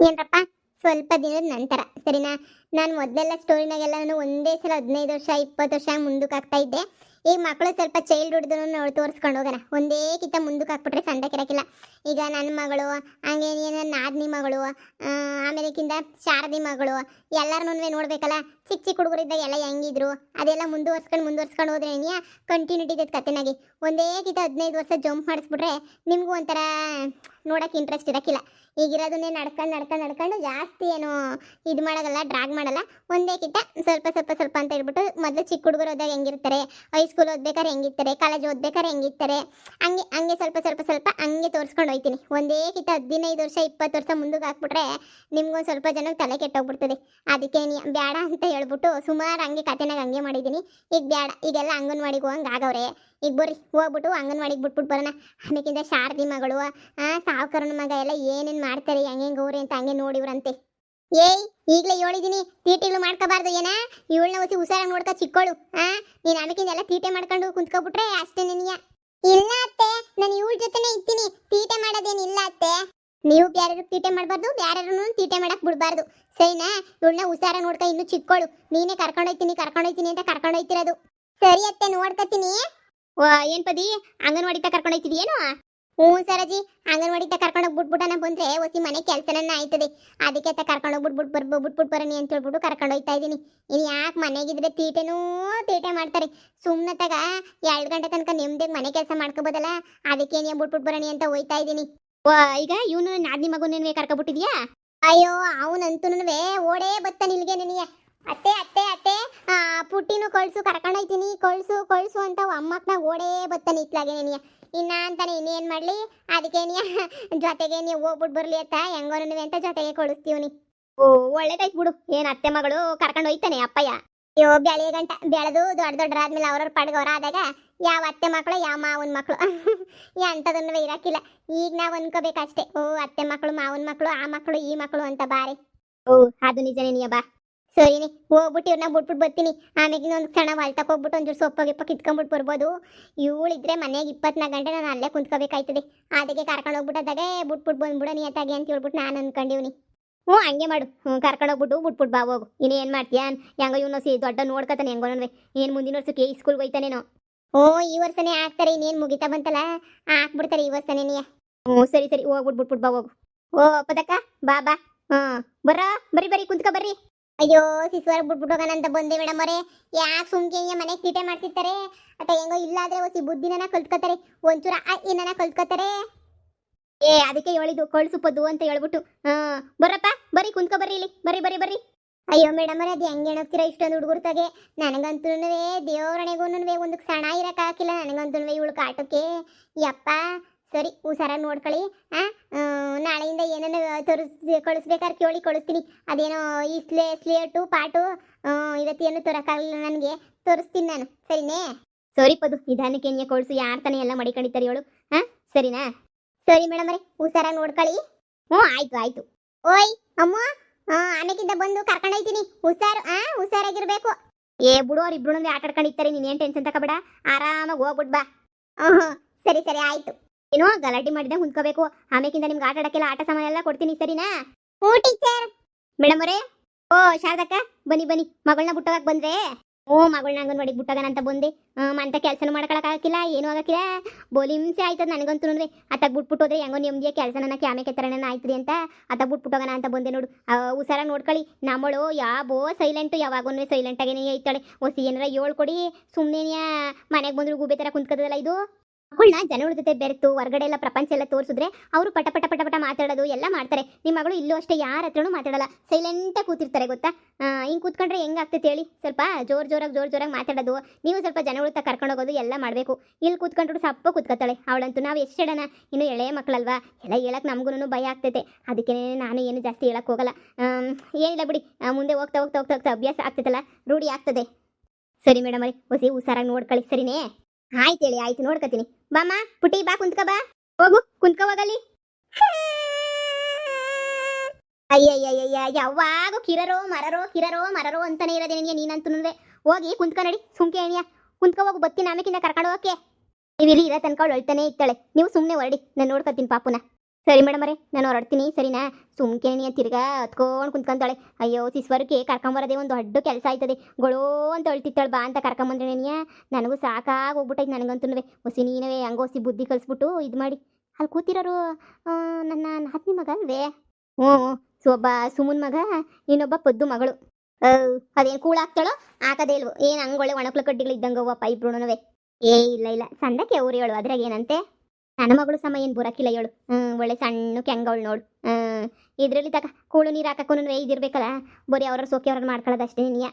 ಏನ್ರಪ್ಪ ಸ್ವಲ್ಪ ದಿನದ ನಂತರ ಸರಿನಾ. ನಾನು ಮೊದಲೆಲ್ಲ ಸ್ಟೋರಿನಾಗೆಲ್ಲ ನಾನು ಒಂದೇ ಸಲ 15 ವರ್ಷ 20 ವರ್ಷ ಮುಂದಕ್ಕೆ ಆಗ್ತಾ ಇದ್ದೆ. ಈಗ ಮಕ್ಕಳು ಸ್ವಲ್ಪ ಚೈಲ್ಡ್ಹುಡ್ದು ನೋಡಿ ತೋರಿಸ್ಕೊಂಡು ಹೋಗೋಣ. ಒಂದೇ ಕಿತ್ತ ಮುಂದಕ್ಕೆ ಹಾಕ್ಬಿಟ್ರೆ ಸಂಡೆ ಕಿರಕಿಲ್ಲ. ಈಗ ನನ್ನ ಮಗಳು ಹಂಗೆ ನನ್ನ ನಾದಿನಿ ಮಗಳು ಆಮೇಲೆಕ್ಕಿಂತ ಶಾರದಿ ಮಗಳು ಎಲ್ಲರನ್ನೂ ನೋಡ್ಬೇಕಲ್ಲ. ಚಿಕ್ಕ ಚಿಕ್ಕ ಹುಡುಗರಿದ್ದಾಗ ಎಲ್ಲ ಹೆಂಗಿದ್ರು ಅದೆಲ್ಲ ಮುಂದುವರ್ಸ್ಕೊಂಡು ಹೋದ್ರೆ ಕಂಟಿನ್ಯೂಟಿ ಇದೆ ಕತೆನಾಗಿ. ಒಂದೇ ಕಿತ್ತ 15 ವರ್ಷ ಜಂಪ್ ಮಾಡಿಸ್ಬಿಟ್ರೆ ನಿಮಗೂ ಒಂಥರ ನೋಡೋಕೆ ಇಂಟ್ರೆಸ್ಟ್ ಇರೋಕ್ಕಿಲ್ಲ. ಈಗಿರೋದನ್ನೇ ನಡ್ಕೊಂಡು ಜಾಸ್ತಿ ಏನು ಇದು ಮಾಡೋಲ್ಲ, ಡ್ರಾಗ್ ಮಾಡಲ್ಲ. ಒಂದೇ ಕಿತ್ತ ಸ್ವಲ್ಪ ಅಂತ ಹೇಳ್ಬಿಟ್ಟು ಮೊದಲು ಚಿಕ್ಕ ಹುಡುಗರು ಹೋದಾಗ ಹೆಂಗಿರ್ತಾರೆ, ಹೈಸ್ಕೂಲ್ ಓದ್ಬೇಕಾದ್ರೆ ಹೆಂಗಿರ್ತಾರೆ, ಕಾಲೇಜ್ ಓದ್ಬೇಕಾದ್ರೆ ಹೆಂಗಿರ್ತಾರೆ, ಹಂಗೆ ಸ್ವಲ್ಪ ಹಂಗೆ ತೋರಿಸ್ಕೊಂಡು ಹೋಗ್ತೀನಿ. ಒಂದೇ ಕಿತ್ತ 15 ವರ್ಷ 20 ವರ್ಷ ಮುಂದಕ್ಕೆ ಹಾಕ್ಬಿಟ್ರೆ ನಿಮ್ಗೊಂದು ಸ್ವಲ್ಪ ಜನಕ್ಕೆ ತಲೆ ಕೆಟ್ಟೋಗ್ಬಿಡ್ತದೆ. ಅದಕ್ಕೆ ಬೇಡ ಅಂತ ಹೇಳ್ಬಿಟ್ಟು ಸುಮಾರು ಹಂಗೆ ಕತೆನಾಗ ಹಂಗೆ ಮಾಡಿದ್ದೀನಿ. ಈಗ ಬೇಡ, ಈಗೆಲ್ಲ ಅಂಗನವಾಡಿಗೆ ಹೋಗಂಗೆ ಆಗವ್ರೆ. ಈಗ ಬರ್ರಿ ಹೋಗ್ಬಿಟ್ಟು ಅಂಗನವಾಡಿಗೆ ಬಿಟ್ಬಿಟ್ಟು ಬರೋಣ. ಆಮೇಕಿಂದ ಶಾರದಿ ಮಗಳು ಸಾವುಕಾರನ ಮಗ ಎಲ್ಲ ಏನೇನು ಮಾಡ್ತಾರೆ ಹೆಂಗೆ ಗೌರಿ ಅಂತ ಹಂಗೆ ನೋಡಿವ್ರಂತೆ. ಏಯ್ ಈಗಲೇ ಹೇಳಿದೀನಿ, ತೀಟೆಗಳು ಮಾಡ್ಕೋಬಾರ್ದು. ಏನ ಇವಳನ್ನ ಹೊಸಿ ಹುಷಾರಾಗಿ ನೋಡ್ಕೊ ಚಿಕ್ಕೋಳು. ನೀನು ಆಮೇಕಿಂದ ಎಲ್ಲ ತೀಟೆ ಮಾಡ್ಕೊಂಡು ಕುಂತ್ಕೊಬಿಟ್ರೆ ಅಷ್ಟೇ ನಿನಗೆ. ಇಲ್ಲ ಅತ್ತೆ, ನಾನು ಇವಳ ಜೊತೆನೇ ಇರ್ತೀನಿ, ತೀಟೆ ಮಾಡೋದೇನಿಲ್ಲ ಅತ್ತೆ. ನೀವು ಬ್ಯಾರ್ಯಾರು ತೀಟೆ ಮಾಡಬಾರ್ದು, ಬ್ಯಾರ್ಯಾರು ತೀಟೆ ಮಾಡಕ್ ಬಿಡಬಾರ್ದು, ಸರಿನಾ. ಇವಳನ್ನ ಹುಷಾರಾಗಿ ನೋಡ್ಕೊ, ಇನ್ನು ಚಿಕ್ಕೋಳು. ನೀನೇ ಕರ್ಕೊಂಡೋಯ್ತೀನಿ ಅಂತ ಕರ್ಕೊಂಡೋಯ್ತಿರೋದು. ಸರಿ ಅತ್ತೆ, ನೋಡ್ಕೊತೀನಿ. ಏನ್ ಪದಿ ಅಂಗನವಾಡಿ ತ ಕರ್ಕೊಂಡೋಯ್ತಿದಿ ಏನು? ಹ್ಞೂ ಸರಜಿ, ಅಂಗನವಾಡಿ ತ ಕರ್ಕೊಂಡೋಗ್ಬಿಟ್ಬಿಟ್ಟನ ಬಂದ್ರೆ ಒಸಿ ಮನೆ ಕೆಲಸನ ಆಯ್ತದೆ. ಅದಕ್ಕೆ ತ ಬಿಟ್ಬಿಟ್ಟು ಬರೋನಿ ಅಂತ ಹೇಳ್ಬಿಟ್ಟು ಕರ್ಕೊಂಡೋಯ್ತಾ ಇದ್ದೀನಿ. ಇನ್ನು ಯಾಕೆ ಮನೆಗಿದ್ರೆ ತೀಟೆ ಮಾಡ್ತಾರೆ. ಸುಮ್ಮನೆ ತಗ 2 ಗಂಟೆ ತನಕ ನೆಮ್ಮದಿಗೆ ಮನೆ ಕೆಲಸ ಮಾಡ್ಕೋಬೋದಲ್ಲ. ಅದಕ್ಕೆ ನೀವು ಬಿಟ್ಬಿಟ್ಟು ಬರೋಣಿ ಅಂತ ಹೋಯ್ತಾ ಇದ್ದೀನಿ. ಈಗ ಇವನು ನಾದಿನಿ ಮಗುನೇ ಕರ್ಕೊಬಿಟ್ಟಿದ್ಯಾ? ಅಯ್ಯೋ ಅವನಂತೂ ಓಡೇ ಬತ್ತಾನ ಇಲ್ಲಿಗೆ ನನಗೆ. ಅತ್ತೆ ಅತ್ತೆ ಅತ್ತೆ ಪುಟ್ಟಿನೂ ಕರ್ಕೊಂಡೋಯ್ತೀನಿ, ಕಳ್ಸು ಅಂತ ಅಮ್ಮಕ್ಕನ ಓಡೇ ಬತ್ತಾನೆ ಇತ್ಲಾಗೆ ನನಗೆ. ಇನ್ನ ಅಂತಾನೆ ಇನ್ನೇನು ಮಾಡಲಿ, ಅದಕ್ಕೆ ಜೊತೆಗೆ ನೀವು ಹೋಗ್ಬಿಟ್ಟು ಬರಲಿ ಅತ್ತ ಹೆಂಗೋನು ಅಂತ ಜೊತೆಗೆ ಕಳಿಸ್ತೀವಿ. ಓ ಒಳ್ಳೇದಾಯ್ತು ಬಿಡು. ಏನು ಅತ್ತೆ ಮಗಳು ಕರ್ಕೊಂಡು ಹೋಯ್ತಾನೆ ಅಪ್ಪಯ್ಯ? ಅಯ್ಯೋ ಬೆಳೆ ಗಂಟ ಬೆಳೆದು ದೊಡ್ಡರಾದ್ಮೇಲೆ ಅವ್ರವ್ರ ಪಾಡ್ಗೆ ಅವ್ರ ಆದಾಗ ಯಾವ ಅತ್ತೆ ಮಕ್ಕಳು ಯಾವ ಮಾವನ ಮಕ್ಕಳು ಎಂಥದನ್ನು ಇರಕ್ಕಿಲ್ಲ. ಈಗ ನಾವು ಅನ್ಕೋಬೇಕಷ್ಟೇ, ಓ ಅತ್ತೆ ಮಕ್ಕಳು ಮಾವನ ಮಕ್ಕಳು ಆ ಮಕ್ಕಳು ಈ ಮಕ್ಕಳು ಅಂತ ಬಾರಿ. ಓ ಅದು ನಿಜನೇ ನೀಯ ಬಾ. ಸರಿನಿ, ಹೋಗ್ಬಿಟ್ಟು ಇವ್ರನ್ನ ಬಿಟ್ಬಿಟ್ಟು ಬರ್ತೀನಿ. ಆಮೇಲೆ ಇನ್ನೊಂದು ಕ್ಷಣ ಹೊಲ್ಟಕ್ಕೆ ಹೋಗ್ಬಿಟ್ಟು ಒಂಚೂರು ಸೊಪ್ಪ ಗಿಪ್ಪ ಕಿತ್ಕೊಂಡ್ಬಿಟ್ಟು ಬರ್ಬೋದು. ಇವಳಿದ್ರೆ ಮನೆಗೆ 24 ಗಂಟೆ ನಾನು ಅಲ್ಲೇ ಕುಂತ್ಕೋಬೇಕಾಯ್ತದೆ. ಅದಕ್ಕೆ ಕರ್ಕೊಂಡು ಹೋಗ್ಬಿಟ್ಟದಾಗೆ ಬಿಟ್ಬಿಟ್ಟು ಬಂದ್ಬಿಡ ನೀತಾಗೆ ಅಂತ ಹೇಳ್ಬಿಟ್ಟು ನಾನು ಅನ್ಕೊಂಡಿವ್ನಿ. ಹ್ಞೂ ಹಂಗೆ ಮಾಡು, ಕರ್ಕೊಂಡೋಗ್ಬಿಟ್ಟು ಬಿಟ್ಬಿಟ್ಟು ಬಾ ಹೋಗು. ಇನ್ನೇನು ಮಾಡ್ತೀಯ? ಹೆಂಗೋ ಇವನು ದೊಡ್ಡ ನೋಡ್ಕೊತಾನೆ ಹೆಂಗೋನವೇ. ಏನು ಮುಂದಿನ ವರ್ಷಕ್ಕೆ ಈ ಸ್ಕೂಲ್ಗೆ ಹೋಯ್ತಾನೇನೋ? ಓ ಈ ವರ್ಷನೇ ಹಾಕ್ತಾರೆ, ಇನ್ನೇನು ಮುಗಿತಾ ಬಂತಲ್ಲ ಹಾಕ್ಬಿಡ್ತಾರೆ ಈ ವರ್ಷನೇ ನೀ. ಹ್ಞೂ ಸರಿ ಹೋಗ್ಬಿಟ್ಟು ಬಿಟ್ಬಿಟ್ಟು ಬಾ ಹೋಗು. ಓ ಪದಕ್ಕ ಬಾ ಬಾ. ಬರ್ರಿ ಕುಂತ್ಕೊ ಬರ್ರಿ. ಅಯ್ಯೋ ಸಿಸುವರ್ ಬಿಟ್ಬಿಟ್ಟು ಹೋಗೋಣ ಅಂತ ಬಂದೆ ಮೇಡಮ್ ಅವರೇ. ಯಾಕೆ ಸುಮ್ಕೆ ಮನೆಗೆ ತೀಟೆ ಮಾಡ್ತಿರ್ತಾರೆ ಅಥವಾ ಹೆಂಗೋ ಇಲ್ಲಾದ್ರೆ ಹೊಸಿ ಬುದ್ಧಿನ ಕಲ್ತ್ಕೋತಾರೆ, ಒಂಚೂರ ಏನನ ಕಲ್ತ್ಕೋತಾರೆ. ಅದಕ್ಕೆ ಹೇಳಿದ್ದು ಕಳ್ಸುಪ್ಪದು ಅಂತ ಹೇಳ್ಬಿಟ್ಟು. ಬರ್ರಪ್ಪ ಬರ್ರಿ ಕುಂತ್ಕೊ ಬರ್ರಿ ಇಲ್ಲಿ, ಬರ್ರಿ. ಅಯ್ಯೋ ಮೇಡಮ್ ಅವರೇ, ಅದು ಹೆಂಗೆ ಹೇಳೋಗ್ತೀರಾ ಇಷ್ಟೊಂದು ಹುಡುಗರ್ತಾಗೆ? ನನಗಂತೂ ದೇವರಣೆಗೂ ಒಂದು ಕ್ಷಣ ಇರೋಕ್ಕಾಗಿಲ್ಲ. ನನಗಂತೂ ಇವಳು ಕಾಟಕ್ಕೆ ಯಪ್ಪ. ಸರಿ ಹುಷಾರಾಗಿ ನೋಡ್ಕೊಳ್ಳಿ. ನಾಳೆಯಿಂದ ಏನೇನು ಕಳಿಸ್ಬೇಕಾದ್ರೆ ಕಳಿಸ್ತೀನಿ. ಅದೇನೋ ಈ ಸ್ಲೇಟು ಪಾಟು ಇವತ್ತೇನು ತೋರಕ್ಕಾಗಲಿಲ್ಲ ನನಗೆ, ತೋರಿಸ್ತೀನಿ ನಾನು, ಸರಿನೇ? ಸರಿ ಪದು ನಿಧಾನಕ್ಕೆ ಏನೇ ಕಳಿಸು, ಯಾರು ತಾನೇ ಎಲ್ಲ ಮಡಿಕೊಂಡಿರ್ತಾರೆ ಇವಳು. ಸರಿನಾ? ಸರಿ ಮೇಡಮ್ ಅವರೇ, ಹುಷಾರಾಗಿ ನೋಡ್ಕೊಳ್ಳಿ. ಹ್ಞೂ ಆಯ್ತು. ಓಯ್ ಅಮ್ಮ, ಆಮೇಕಿಂದ ಬಂದು ಕರ್ಕೊಂಡೋಯ್ತೀನಿ, ಹುಷಾರಾಗಿರ್ಬೇಕು. ಬಿಡು, ಅವ್ರು ಇಬ್ರು ಆಟ ಆಡ್ಕೊಂಡಿರ್ತಾರೆ, ನೀನೇನು ಟೆನ್ಷನ್ ತಗೋಬೇಡ, ಆರಾಮಾಗಿ ಹೋಗ್ಬಿಟ್ ಬಾ. ಸರಿ ಆಯ್ತು. ಏನೋ ಗಲಾಟೆ ಮಾಡಿದೆ ಕುಂತ್ಕೋಬೇಕು. ಆಮೇಕಿಂದ ನಿಮ್ಗೆ ಆಟ ಆಡಕ್ಕೆಲ್ಲ ಆಟ ಸಾಮಾನು ಎಲ್ಲ ಕೊಡ್ತೀನಿ, ಸರಿನಾ? ಹ್ಞೂ ಟೀಚರ್. ಮೇಡಮ್ ಅವರೇ, ಓ ಶಾರದಕ್ಕ ಬನ್ನಿ ಮಗಳನ್ನ ಬಿಟ್ಟೋಗಕ್ಕೆ ಬಂದ್ರೆ? ಮಗಳನ್ನ ಅಂಗನವಾಡಿಗೆ ಬಿಟ್ಟೋಗಣ ಅಂತ ಬಂದೆ. ಅಂತ ಕೆಲಸನೂ ಮಾಡ್ಕೊಳಕ್ಕಾಗಿಲ್ಲ, ಏನೂ ಆಗಕ್ಕಿಲ್ಲ. ಬೋಲಿ ಹಿಂಸೆ ಆಯ್ತದ ನನಗಂತೂ. ಅತ್ತಾಗ ಬಿಟ್ಬಿಟ್ಟು ಹೋದ್ರೆ ಹೆಂಗೋ ನೆಮ್ಮದಿಯ ಕೆಲಸನ ಕ್ಯಾಮೆಕೆ ಥರನ ಆಯ್ತದೆ ಅಂತ ಅತ್ತಾಗ ಬಿಟ್ಬಿಟ್ಟೋಗೋಣ ಅಂತ ಬಂದೆ ನೋಡು. ಹುಷಾರಾಗಿ ನೋಡ್ಕೊಳ್ಳಿ. ನಮ್ಮಳು ಯಾಬೋ ಸೈಲೆಂಟು, ಯಾವಾಗೂ ಸೈಲೆಂಟಾಗೇನೆ ಐತಾಳೆ. ಹೊಸಿ ಏನಾರ ಹೇಳ್ಕೊಡಿ, ಸುಮ್ಮನೆ ಮನೆಗೆ ಬಂದ್ರು ಗೂಬೆ ಥರ ಕುಂತ್ಕೋದಲ್ಲ ಇದು. ಮಕ್ಕಳನ್ನ ಜನಗಳ ಜೊತೆ ಬೆರೆತು ಹೊರಗಡೆ ಎಲ್ಲ ಪ್ರಪಂಚ ಎಲ್ಲ ತೋರಿಸಿದ್ರೆ ಅವರು ಪಟ ಮಾತಾಡೋದು ಎಲ್ಲ ಮಾಡ್ತಾರೆ. ನಿಮ್ಮ ಮಗಳು ಇಲ್ಲೂ ಅಷ್ಟೇ ಯಾರ ಹತ್ರನೂ ಮಾತಾಡಲ್ಲ, ಸೈಲೆಂಟಾಗಿ ಕೂತಿರ್ತಾರೆ ಗೊತ್ತಾ. ಹಿಂಗೆ ಕೂತ್ಕೊಂಡ್ರೆ ಹೆಂಗಾಗ್ತೈತೆ ಹೇಳಿ? ಸ್ವಲ್ಪ ಜೋರಾಗಿ ಮಾತಾಡೋದು, ನೀವು ಸ್ವಲ್ಪ ಜನಗಳ ಹತ್ರ ಕರ್ಕೊಂಡೋಗೋದು ಎಲ್ಲ ಮಾಡಬೇಕು. ಇಲ್ಲಿ ಕೂತ್ಕೊಂಡ್ರು ಸಪ್ಪ ಕೂತ್ಕೊತಾಳೆ ಅವಳಂತೂ. ನಾವು ಎಷ್ಟು ಹೇಳೋಣ, ಇನ್ನು ಎಳೆಯ ಮಕ್ಕಳಲ್ವಾ, ಎಲ್ಲ ಹೇಳಕ್ಕೆ ನಮಗೂ ಭಯ ಆಗ್ತೈತೆ. ಅದಕ್ಕೆ ನಾನು ಏನು ಜಾಸ್ತಿ ಹೇಳಕ್ಕೆ ಹೋಗಲ್ಲ. ಏನಿಲ್ಲ ಬಿಡಿ, ಮುಂದೆ ಹೋಗ್ತಾ ಅಭ್ಯಾಸ ಆಗ್ತೈತಲ್ಲ, ರೂಢಿ ಆಗ್ತದೆ. ಸರಿ ಮೇಡಮ್ ಅವರೇ, ಹೊಸಿ ಹುಷಾರಾಗಿ ನೋಡ್ಕೊಳ್ಳಿ, ಸರಿನೇ? ಆಯ್ತು ನೋಡ್ಕೊತೀನಿ. ಬಾಮ್ಮ ಪುಟ್ಟಿ ಬಾ, ಕುಂತ್ಕ ಬಾ, ಹೋಗು ಕುಂತ್ಕ ಹೋಗಲಿ. ಅಯ್ಯಯ್ಯ ಯಾವಾಗೂ ಕಿರರೋ ಮರರೋ ಅಂತಾನೆ ಇರೋದೇ ನಿನಗೆ. ನೀನಂತೂ ಹೋಗಿ ಕುಂತ್ಕ ನಡಿ, ಸುಮ್ಕೆ ಏನಿಯ ಕುಂತ್ಕ ಹೋಗು. ಬತ್ತೀನಿ ಆಮೇಕಿಂದ ಕರ್ಕೊಂಡು ಹೋಗಕ್ಕೆ. ನೀವು ಇಲ್ಲಿ ಇರೋ ತನಕ ಅವಳು ಅಳ್ತಾನೆ ಇರ್ತಾಳೆ. ನೀವು ಸುಮ್ಮನೆ ಹೊರಡಿ, ನಾನು ನೋಡ್ಕೊತೀನಿ ಪಾಪುನ. ಸರಿ ಮೇಡಮ್ ಅವರೇ, ನಾನು ಹೊರಡ್ತೀನಿ ಸರಿನಾ. ಸುಮ್ಕೆ ನೀ ತಿರ್ಗಾ ಹತ್ಕೊಂಡು ಕುಂತ್ಕೊಂತಾಳೆ. ಅಯ್ಯೋ ಸಿಸ್ವರ್ಗೆ ಕರ್ಕೊಂಬರೋದೇ ಒಂದು ದೊಡ್ಡ ಕೆಲಸ ಆಯ್ತದೆ. ಗೊಳೋ ಅಂತ ಅಳ್ತಿತ್ತಾಳೆ, ಬಾ ಅಂತ ಕರ್ಕೊಂಬಂದ್ರೆ ನೀನಿಯ. ನನಗೂ ಸಾಕಾಗಿ ಹೋಗ್ಬಿಟ್ಟೈತೆ ನನಗಂತೂ. ಹೊಸಿ ನೀನವೇ ಹಂಗೆ ಹೊಸಿ ಬುದ್ಧಿ ಕಲಿಸ್ಬಿಟ್ಟು ಇದು ಮಾಡಿ. ಅಲ್ಲಿ ಕೂತಿರೋರು ನನ್ನ ನಾದ್ನಿ ಮಗ ಅಲ್ವೇ? ಹ್ಞೂ, ಒಬ್ಬ ಸುಮನ್ ಮಗ, ಇನ್ನೊಬ್ಬ ಪದ್ದು ಮಗಳು. ಅದೇನು ಕೂಳಾಗ್ತಾಳೋ ಹಾಕದೇ ಇಲ್ವೋ, ಏನು ಹಂಗೊಳ್ಳೆ ಒಣಕ್ಲ ಕಡ್ಡಿಗಳು ಇದ್ದಂಗೆ ಅವಪ್ಪ ಇಬ್ರುನುವೆ. ಇಲ್ಲ ಇಲ್ಲ, ಸಂದಕ್ಕೆ ಅವ್ರು ಹೇಳು, ಅದ್ರಾಗ ಏನಂತೆ. ನನ್ನ ಮಗಳು ಸಮ ಏನು ಬರೋಕಿಲ್ಲ ಹೇಳು. ಒಳ್ಳೆ ಸಣ್ಣ ಕೆಂಗವಳು ನೋಡು. ಇದ್ರಲ್ಲಿ ತಕ ಕೂಳು ನೀರು ಹಾಕಕ್ಕೂ ಇದಿರ್ಬೇಕಲ್ಲ. ಬರೀ ಅವ್ರ ಸೋಕಿ ಅವ್ರನ್ನ ಮಾಡ್ಕೊಳ್ಳೋದು ಅಷ್ಟೇ ನೀಯ.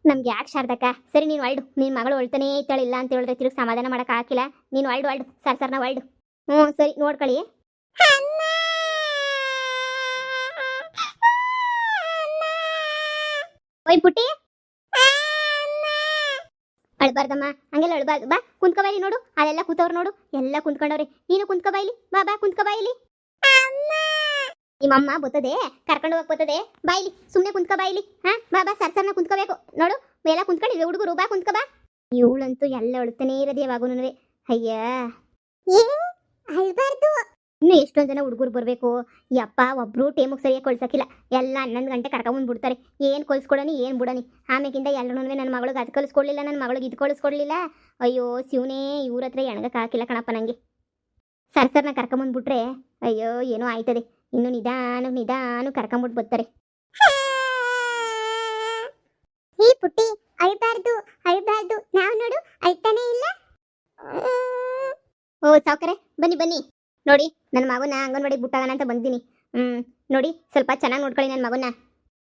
ನಮ್ಗೆ ಯಾಕೆ ಶಾರದಕ್ಕ. ಸರಿ ನೀನು ಹೊಲ್ಡು, ನಿನ್ನ ಮಗಳು ಹೊಳ್ತಾನೇ ಇತ್ತಾಳಿಲ್ಲ ಅಂತ ಹೇಳಿದ್ರೆ ತಿರುಗಿ ಸಮಾಧಾನ ಮಾಡೋಕೆ ಹಾಕಿಲ್ಲ. ನೀನು ಹೊಲ್ಡು ಸರ್ನ ಹೊಲ್ಡು. ಹ್ಞೂ ಸರಿ ನೋಡ್ಕೊಳ್ಳಿ. ಓಯ್ ಪುಟ್ಟಿ, ಅಳ್ಬಾರ್ದಮ್ಮ, ಹಂಗೆಲ್ಲ ಅಳ್ಬಾರ್ದು. ಬಾ ಕುಂತ್ಕೊ ಬಾಯಿಲಿ ನೋಡು, ಅಲ್ಲೆಲ್ಲ ಕೂತವ್ರು ನೋಡು, ಎಲ್ಲ ಕುಂತ್ಕೊಂಡವ್ರೆ. ನೀನು ಕುಂತ್ಕೊ ಬಾಯಿಲಿ, ಬಾ ಕುಂತ್ಕೊ ಬಾಯಿಲಿ. ನಿಮ್ಮಮ್ಮ ಬರ್ತದೆ, ಕರ್ಕೊಂಡು ಹೋಗಕ್ ಬರ್ತದೆ. ಬಾಯಿಲಿ ಸುಮ್ಮನೆ ಕುಂತ್ಕೊ ಬಾಯಿಲಿ. ಬಾ ಸರ್ನ ಕುಂತ್ಕೋಬೇಕು ನೋಡು. ಎಲ್ಲ ಕುಂತ್ಕೊಂಡಿದ್ವಿ ಹುಡುಗರು, ಬಾ ಕುಂತ್ಕೊ ಬಾ. ಇವಳಂತೂ ಎಲ್ಲ ಅಳ್ತಾನೇ ಇರೋದು ಯಾವಾಗೂನುವೆ. ಅಯ್ಯ ಅಳ್ಬಾರ್ದು. ಇನ್ನು ಎಷ್ಟೊಂದು ಜನ ಹುಡುಗರು ಬರಬೇಕು. ಯಪ್ಪ, ಒಬ್ರು ಟೈಮಿಗೆ ಸರಿಯಾಗಿ ಕೊಳ್ಸಕ್ಕಿಲ್ಲ. ಎಲ್ಲ 11 ಗಂಟೆ ಕರ್ಕೊಂಬಂದು ಬಿಡ್ತಾರೆ. ಏನು ಕೊಲ್ಸ್ಕೊಡನಿ ಏನು ಬಿಡನಿ. ಆಮೇಕಿಂದ ಎಲ್ಲರೂ ನನ್ನ ಮಗಳಿಗೆ ಅದು ಕಲಿಸ್ಕೊಡ್ಲಿಲ್ಲ, ನನ್ನ ಮಗಳಿಗೆ ಇದು ಕಳಿಸ್ಕೊಡ್ಲಿಲ್ಲ. ಅಯ್ಯೋ ಶಿವನೇ, ಇವ್ರ ಹತ್ರ ಎಣಗಕ್ಕೆ ಹಾಕಿಲ್ಲ ಕಣಪ್ಪ ನನಗೆ. ಸರ್ನ ಕರ್ಕೊಂಬಂದ್ಬಿಟ್ರೆ ಅಯ್ಯೋ ಏನೋ ಆಯ್ತದೆ. ಇನ್ನು ನಿಧಾನ ಕರ್ಕೊಂಬಿಟ್ಟು ಬರ್ತಾರೆ. ಈ ಪುಟ್ಟಿ ಅಳ್ಬಾರ್ದು, ನಾವು ನೋಡು ಅಳ್ತಾನೆ ಇಲ್ಲ. ಓ ಸಾವ್ಕರೆ, ಬನ್ನಿ ನೋಡಿ. ನನ್ನ ಮಗನ ಅಂಗನವಾಡಿ ಬಿಟ್ಟಾಗನ ಅಂತ ಬಂದಿನಿ. ನೋಡಿ ಸ್ವಲ್ಪ ಚೆನ್ನಾಗಿ ನೋಡ್ಕೊಳ್ಳಿ ನನ್ನ ಮಗನ.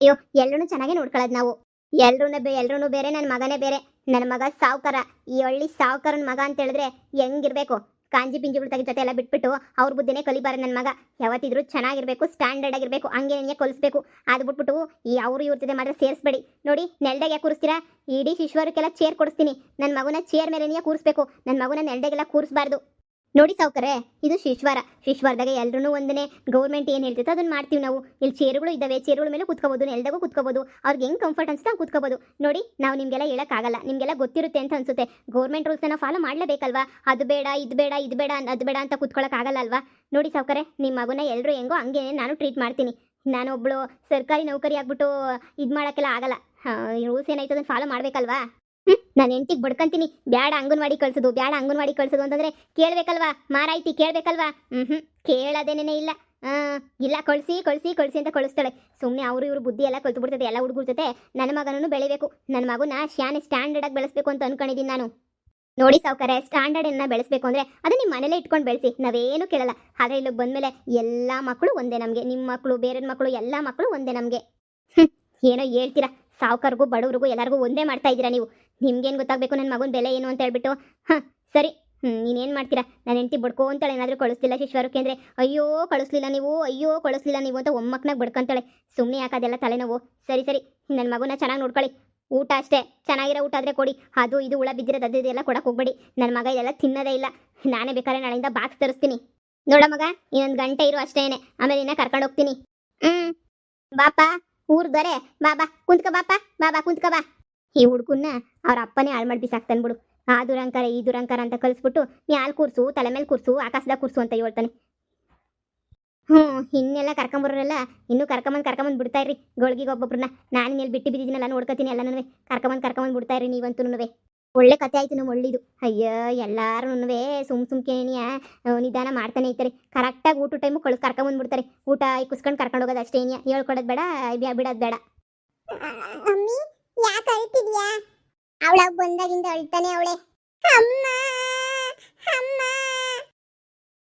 ಅಯ್ಯೋ ಎಲ್ಲರೂ ಚೆನ್ನಾಗೇ ನೋಡ್ಕೊಳ್ಳೋದು ನಾವು. ಎಲ್ರೂ ಬೇರೆ, ನನ್ನ ಮಗನೇ ಬೇರೆ. ನನ್ನ ಮಗ ಸಾವ್ಕಾರ, ಈ ಹಳ್ಳಿ ಸಾವ್ಕಾರನ ಮಗ ಅಂತ ಹೇಳಿದ್ರೆ ಹೆಂಗಿರ್ಬೇಕು. ಕಾಂಜಿ ಪಿಂಜಿಗಳು ತೆಗಿ ಜೊತೆ ಎಲ್ಲ ಬಿಟ್ಬಿಟ್ಟು ಅವ್ರ ಬುದ್ಧಿನೇ ಕಲಿಬಾರ. ನನ್ನ ಮಗ ಯಾವತ್ತಿದ್ರು ಚೆನ್ನಾಗಿರ್ಬೇಕು, ಸ್ಟ್ಯಾಂಡರ್ಡ್ ಆಗಿರ್ಬೇಕು, ಹಂಗೆ ನನಗೆ ಕಲಿಸ್ಬೇಕು. ಅದು ಬಿಟ್ಬಿಟ್ಟು ಈ ಇವ್ರ ಜೊತೆ ಮಾತ್ರ ಸೇರಿಸ್ಬೇಡಿ. ನೋಡಿ ನೆಲ್ದಾಗ ಯಾಕೆ ಕೂರಿಸ್ತೀರಾ? ಇಡೀ ಶಿಶ್ವರಕ್ಕೆಲ್ಲ ಚೇರ್ ಕೊಡಿಸ್ತೀನಿ. ನನ್ನ ಮಗುನ ಚೇರ್ ಮೇಲೆನೇ ಕೂರಿಸ್ಬೇಕು, ನನ್ನ ಮಗುನ ನೆಲ್ದಾಗೆಲ್ಲ ಕೂರಿಸಬಾರ್ದು. ನೋಡಿ ಸಾವ್ಕರೆ, ಇದು ಶಿಶ್ವಾರದಾಗ ಎಲ್ಲರೂ ಒಂದನೇ. ಗೌರ್ಮೆಂಟ್ ಏನು ಹೇಳ್ತೈತೆ ಅದನ್ನ ಮಾಡ್ತೀವಿ ನಾವು. ಇಲ್ಲಿ ಚೇರುಗಳು ಇದ್ದಾವೆ, ಚೇರುಗಳ ಮೇಲೆ ಕುತ್ಕೋಬೋದು, ನೆಲದಾಗೂ ಕುತ್ಕೋಬೋದು. ಅವ್ರಿಗೆ ಹೆಂಗೆ ಕಂಫರ್ಟ್ ಅನ್ಸುತ್ತೆ ಹಂಗೆ ಕುತ್ಕೋಬೋದು. ನೋಡಿ ನಾವು ನಿಮಗೆಲ್ಲ ಹೇಳೋಕ್ಕಾಗಲ್ಲ, ನಿಮಗೆಲ್ಲ ಗೊತ್ತಿರುತ್ತೆ ಅಂತ ಅನ್ಸುತ್ತೆ. ಗೌರ್ಮೆಂಟ್ ರೂಲ್ಸನ್ನು ಫಾಲೋ ಮಾಡಲೇಬೇಕಲ್ವಾ? ಅದು ಬೇಡ ಇದು ಬೇಡ ಅದು ಬೇಡ ಅಂತ ಕುತ್ಕೊಳ್ಳೋಕ್ಕಾಗಲ್ಲ ಅಲ್ವಾ? ನೋಡಿ ಸಾವ್ಕರೆ, ನಿಮ್ಮ ಮಗುನ ಎಲ್ಲರೂ ಹೆಂಗೋ ಹಂಗೆ ನಾನು ಟ್ರೀಟ್ ಮಾಡ್ತೀನಿ. ನಾನು ಒಬ್ಬಳು ಸರ್ಕಾರಿ ನೌಕರಿ ಆಗ್ಬಿಟ್ಟು ಇದು ಮಾಡೋಕ್ಕೆಲ್ಲ ಆಗಲ್ಲ. ರೂಲ್ಸ್ ಏನಾಯ್ತು ಅದನ್ನು ಫಾಲೋ ಮಾಡಬೇಕಲ್ವಾ? ನಾನು ಹೆಂಡ್ತಿಗೆ ಬಡ್ಕೊಂತೀನಿ, ಬ್ಯಾಡ ಅಂಗನವಾಡಿ ಕಳ್ಸೋದು ಅಂತಂದ್ರೆ ಕೇಳಬೇಕಲ್ವಾ? ಮಾರಾಯ್ತಿ ಕೇಳಬೇಕಲ್ವಾ? ಕೇಳೋದೇನೇ ಇಲ್ಲ. ಇಲ್ಲ ಕಳಿಸಿ ಅಂತ ಕಳಿಸ್ತಾಳೆ. ಸುಮ್ಮನೆ ಇವರು ಬುದ್ಧಿ ಎಲ್ಲ ಕಲ್ತು ಬಿಡ್ತದೆ. ಎಲ್ಲ ಹುಡುಗರ ಜೊತೆ ನನ್ನ ಮಗನೂ ಬೆಳಿಬೇಕು. ನನ್ನ ಮಗುನ ಸ್ಟ್ಯಾಂಡರ್ಡ್ ಆಗಿ ಬೆಳೆಸ್ಬೇಕು ಅಂತ ಅನ್ಕೊಂಡಿದ್ದೀನಿ ನಾನು. ನೋಡಿ ಸಾವ್ಕರೆ, ಸ್ಟ್ಯಾಂಡರ್ಡ್ ಅನ್ನ ಬೆಳೆಸ್ಬೇಕು ಅಂದ್ರೆ ಅದು ನಿಮ್ಮ ಮನೇಲೆ ಇಟ್ಕೊಂಡು ಬೆಳೆಸಿ, ನಾವೇನು ಕೇಳಲ್ಲ. ಹಾಗೆ ಇಲ್ಲಿಗೆ ಬಂದ್ಮೇಲೆ ಎಲ್ಲ ಮಕ್ಕಳು ಒಂದೇ ನಮಗೆ. ನಿಮ್ಮ ಮಕ್ಕಳು, ಬೇರೆ ಮಕ್ಕಳು, ಎಲ್ಲ ಮಕ್ಕಳು ಒಂದೇ ನಮಗೆ. ಏನೋ ಹೇಳ್ತೀರಾ, ಸಾವ್ಕಾರ್ಗೂ ಬಡವ್ರಿಗೂ ಎಲ್ಲರಿಗೂ ಒಂದೇ ಮಾಡ್ತಾ ಇದ್ದೀರಾ ನೀವು. ನಿಮ್ಗೇನು ಗೊತ್ತಾಗಬೇಕು ನನ್ನ ಮಗನ ಬೆಲೆ ಏನು ಅಂತ ಹೇಳ್ಬಿಟ್ಟು. ಸರಿ, ನೀನೇನು ಮಾಡ್ತೀರಾ? ನಾನು ಹೆಂಡ್ತಿ ಬಡ್ಕೋ ಅಂತಾಳೆ. ಏನಾದರೂ ಕಳಿಸ್ಲಿಲ್ಲ ಶಿಶ್ವರಕ್ಕೆ ಅಂದರೆ ಅಯ್ಯೋ ಕಳಿಸ್ಲಿಲ್ಲ ನೀವು ಅಂತ ಒಮ್ಮಕ್ಕನಾಗ ಬಡ್ಕೊಂತಾಳೆ. ಸುಮ್ಮನೆ ಯಾಕೆ ಅದೆಲ್ಲ ತಲೆನೋವು. ಸರಿ ನನ್ನ ಮಗುನ ಚೆನ್ನಾಗಿ ನೋಡ್ಕೊಳ್ಳಿ. ಊಟ ಅಷ್ಟೇ, ಚೆನ್ನಾಗಿರೋ ಊಟ ಆದರೆ ಕೊಡಿ. ಅದು ಇದು ಹುಳ ಬಿದ್ದಿರೋದು ಅದು ಇದೆಲ್ಲ ಕೊಡಕ್ಕೆ ಹೋಗ್ಬೇಡಿ. ನನ್ನ ಮಗ ಇದೆಲ್ಲ ತಿನ್ನೋದೇ ಇಲ್ಲ. ನಾನೇ ಬೇಕಾದ್ರೆ ನಾಳೆಯಿಂದ ಬಾಕ್ಸ್ ತರಿಸ್ತೀನಿ. ನೋಡ ಮಗ, ಇನ್ನೊಂದು ಗಂಟೆ ಇರು ಅಷ್ಟೇನೆ, ಆಮೇಲೆ ಇನ್ನ ಕರ್ಕೊಂಡು ಹೋಗ್ತೀನಿ. ಬಾಪ ಊರ್ದರೆ ಬಾಬಾ ಕುಂತ್ಕ ಬಾ. ಈ ಹುಡ್ಕನ್ನ ಅವ್ರ ಅಪ್ಪನೇ ಹಾಳು ಮಾಡಿ ಬಿಸಾಕ್ತಾನೆ ಬಿಡು. ಆ ದುರಂಕಾರ ಈ ದುರಂಕಾರ ಅಂತ ಕಲಿಸ್ಬಿಟ್ಟು ಮ್ಯಾಲ್ ಕೂರ್ಸು, ತಲೆ ಮೇಲೆ ಕೂರ್ಸು, ಆಕಾಶದಾಗ ಕೂರ್ಸು ಅಂತ ಹೇಳ್ತಾನೆ. ಇನ್ನೆಲ್ಲ ಕರ್ಕೊಂಬರೋರೆಲ್ಲ ಇನ್ನೂ ಕರ್ಕೊಂಬಂದು ಬಿಡ್ತಾ ಇರ್ರಿ ಗೋಳ್ಗಿಗೆ ಒಬ್ಬೊಬ್ರನ್ನ. ನಾನು ಇಲ್ಲಿ ಬಿಟ್ಟು ಬಿದ್ದಿದ್ದೀನಲ್ಲ, ನೋಡ್ಕೊತೀನಿ ಎಲ್ಲನೂ. ಕರ್ಕೊಂಬಂದು ಬಿಡ್ತಾ ಇರ್ರಿ ನೀವಂತೂ. ಒಳ್ಳೆ ಕತೆ ಆಯ್ತು ನಮ್ಮ ಒಳ್ಳಿದು. ಅಯ್ಯೋ ಎಲ್ಲಾರು ಸುಮ್ಕೇನಿಯ ನಿಧಾನ ಮಾಡ್ತಾನೆ ಇರ್ತಾರೆ. ಕರೆಕ್ಟಾಗಿ ಊಟ ಟೈಮು ಕರ್ಕೊಂಬಂದ್ಬಿಡ್ತಾರೆ. ಊಟ ಕುಸ್ಕೊಂಡು ಕರ್ಕೊಂಡು ಹೋಗೋದು ಅಷ್ಟೇ. ಹೇಳ್ಕೊಡೋದು ಬೇಡ, ಬಿಡೋದು ಬೇಡ. ಅಮ್ಮಿ ಯಾಕೆ ಅಳ್ತಿದ್ಯಾ? ಅವಳ ಬಂದಾಗಿಂದ ಅಳ್ತಾನೆ ಅವಳೆ. ಅಮ್ಮ